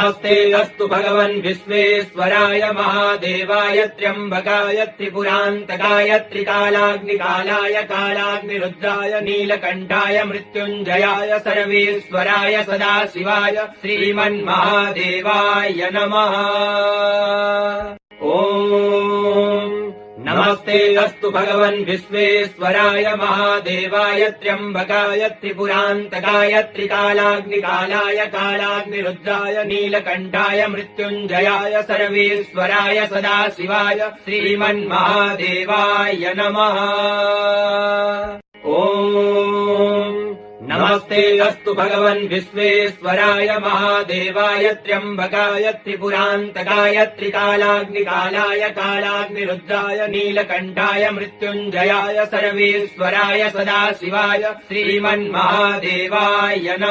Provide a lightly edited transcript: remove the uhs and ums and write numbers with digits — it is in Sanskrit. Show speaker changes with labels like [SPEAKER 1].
[SPEAKER 1] नमस्ते अस्तु भगवन् विश्वेश्वराय महादेवाय त्र्यम्बकाय त्रिपुरान्तकाय त्रिकालाग्निकालाय कालाग्निरुद्राय नीलकण्ठाय मृत्युञ्जयाय सर्वेश्वराय सदाशिवाय श्रीमन्महादेवाय नमः। नमस्ते अस्तु भगवन् विश्वेश्वराय महादेवाय त्र्यम्बकाय त्रिपुरान्तकाय त्रिकालाग्निकालाय कालाग्निरुद्राय नीलकण्ठाय मृत्युञ्जयाय सर्वेश्वराय सदाशिवाय श्रीमन्महादेवाय नमः। नमस्ते अस्तु भगवन् विश्वेश्वराय महादेवाय त्र्यम्बकाय त्रिपुरान्तकाय त्रिकालाग्निकालाय कालाग्निरुद्राय नीलकण्ठाय मृत्युञ्जयाय सर्वेश्वराय सदाशिवाय श्रीमन्महादेवाय नमः।